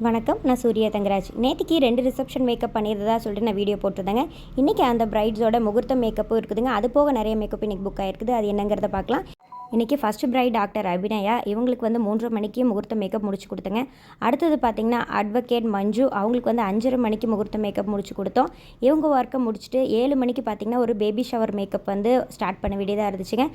வணக்கம், நான் சூர்யா தங்கராஜ். நேற்றுக்கு 2 ரிசப்ஷன் மேக்கப் பண்ணியிருந்ததா சொல்லிட்டு நான் வீடியோ போட்டிருந்தேங்க. இன்றைக்கி அந்த பிரைட்ஸோட முகூர்த்தம் மேக்கப்பும் இருக்குதுங்க. அது போக நிறைய மேக்கப் இன்றைக்கி புக் ஆகிருக்குது. அது என்னங்கிறத பார்க்கலாம். இன்றைக்கி ஃபஸ்ட்டு பிரைட் டாக்டர் அபிநயா. இவங்களுக்கு வந்து 3:30 மணிக்கு முகூர்த்த மேக்கப் முடிச்சு கொடுத்தேங்க. அடுத்தது பார்த்திங்கன்னா அட்வொகேட் மஞ்சு. அவங்களுக்கு வந்து 5:30 மணிக்கு முகூர்த்த மேக்கப் முடிச்சு கொடுத்தோம். இவங்க ஒர்க்கை முடிச்சுட்டு 7 மணிக்கு பார்த்திங்கன்னா ஒரு பேபி ஷவர் மேக்கப் வந்து ஸ்டார்ட் பண்ண வேண்டியதாக இருந்துச்சுங்க.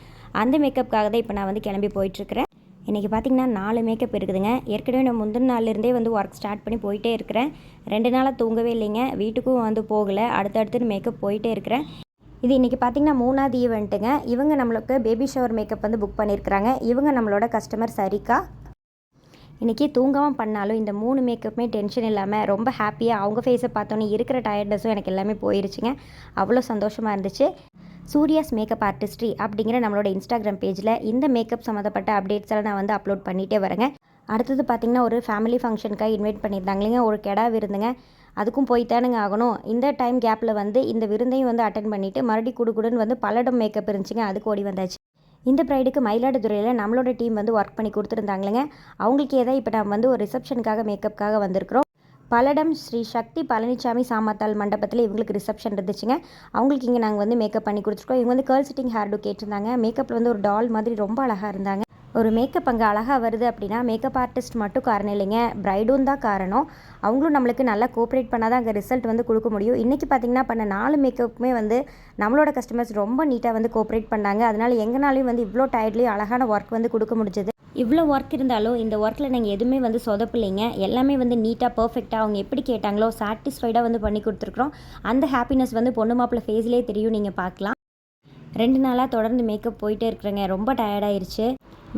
அந்த மேக்கப்புக்காக தான் இப்போ நான் வந்து கிளம்பி போயிட்டுருக்கிறேன். இன்றைக்கி பார்த்திங்கன்னா 4 மேக்கப் இருக்குதுங்க. ஏற்கனவே நான் முந்தின நாள்லேருந்தே வந்து ஒர்க் ஸ்டார்ட் பண்ணி போயிட்டே இருக்கிறேன். 2 நாளாக தூங்கவே இல்லைங்க. வீட்டுக்கும் வந்து போகலை. அடுத்தடுத்து மேக்கப் போயிட்டே இருக்கிறேன். இது இன்றைக்கி பார்த்திங்கன்னா 3வது ஈவெண்ட்டுங்க. இவங்க நம்மளுக்கு பேபி ஷவர் மேக்கப் வந்து புக் பண்ணியிருக்கிறாங்க. இவங்க நம்மளோட கஸ்டமர் சரிகா. இன்றைக்கி தூங்காமல் பண்ணாலும் இந்த 3 மேக்கப்புமே டென்ஷன் இல்லாமல் ரொம்ப ஹாப்பியாக அவங்க ஃபேஸை பார்த்தோன்னே இருக்கிற டயர்ட்னஸும் எனக்கு எல்லாமே போயிருச்சுங்க. அவ்வளோ சந்தோஷமாக இருந்துச்சு. சூர்யாஸ் மேக்கப் ஆர்டிஸ்ட்ரி அப்படிங்கிற நம்மளோட இன்ஸ்டாகிராம் பேஜில் இந்த மேக்கப் சம்மந்தப்பட்ட அப்டேட்ஸ் எல்லாம் நான் வந்து அப்லோட் பண்ணிகிட்டே வரேங்க. அடுத்தது பார்த்திங்கன்னா ஒரு ஃபேமிலி ஃபங்க்ஷனுக்காக இன்வைட் பண்ணியிருந்தாங்க இல்லைங்க, ஒரு கெடா விருந்துங்க. அதுக்கும் போய்த்தானுங்க ஆகணும். இந்த டைம் கேப்பில் வந்து இந்த விருந்தையும் வந்து அட்டன் பண்ணிவிட்டு மறுபடியும் குடுகுடுன்னு வந்து பல்லடம் மேக்கப் இருந்துச்சுங்க. அதுக்கு ஓடி வந்தாச்சு. இந்த ப்ரைடுக்கு மயிலாடுதுறையில் நம்மளோட டீம் வந்து ஒர்க் பண்ணி கொடுத்துருந்தாங்களேங்க. அவங்களுக்கே தான் இப்போ நம்ம வந்து ஒரு ரிசப்ஷனுக்காக மேக்கப்புக்காக வந்திருக்கிறோம். பல்லடம் ஸ்ரீ சக்தி பழனிசாமி சாமத்தால் மண்டபத்தில் இவங்களுக்கு ரிசப்ஷன் இருந்துச்சுங்க. அவங்களுக்கு இங்கே நாங்கள் வந்து மேக்கப் பண்ணி கொடுத்துருக்கோம். இவங்க வந்து கேர்ள் சிட்டிங் ஹேர் டூ கேட்டிருந்தாங்க. மேக்கப்பில் வந்து ஒரு டால் மாதிரி ரொம்ப அழகாக இருந்தாங்க. ஒரு மேக்கப் அங்கே அழகாக வருது அப்படின்னா மேக்கப் ஆர்டிஸ்ட் மட்டும் காரணம் இல்லைங்க, ப்ரைடும் தான் காரணம். அவங்களும் நம்மளுக்கு நல்லா கோஆப்ரேட் பண்ணால் தான் அங்கே ரிசல்ட் வந்து கொடுக்க முடியும். இன்றைக்கி பார்த்திங்கன்னா பண்ண 4 மேக்கப்புமே வந்து நம்மளோட கஸ்டமர்ஸ் ரொம்ப நீட்டாக வந்து கோஆப்ரேட் பண்ணாங்க. அதனால் எங்கனாலையும் வந்து இவ்வளோ டயர்ட்லேயும் அழகான ஒர்க் வந்து கொடுக்க முடிஞ்சது. இவ்வளோ ஒர்க் இருந்தாலும் இந்த ஒர்க்கில் நாங்கள் எதுவுமே வந்து சொதப்பில்லைங்க. எல்லாமே வந்து நீட்டாக பர்ஃபெக்டாக அவங்க எப்படி கேட்டாங்களோ சாட்டிஸ்ஃபைடாக வந்து பண்ணி கொடுத்துருக்குறோம். அந்த ஹாப்பினஸ் வந்து பொண்ணு மாப்பிள்ளை ஃபேஸ்லேயே தெரியும், நீங்கள் பார்க்கலாம். 2 நாளாக தொடர்ந்து மேக்கப் போயிட்டே இருக்கிறேங்க. ரொம்ப டயர்டாயிருச்சு.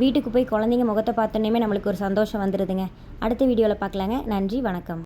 வீட்டுக்கு போய் குழந்தைங்க முகத்தை பார்த்தோன்னே நம்மளுக்கு ஒரு சந்தோஷம் வந்துடுதுங்க. அடுத்த வீடியோவில் பார்க்கலாங்க. நன்றி, வணக்கம்.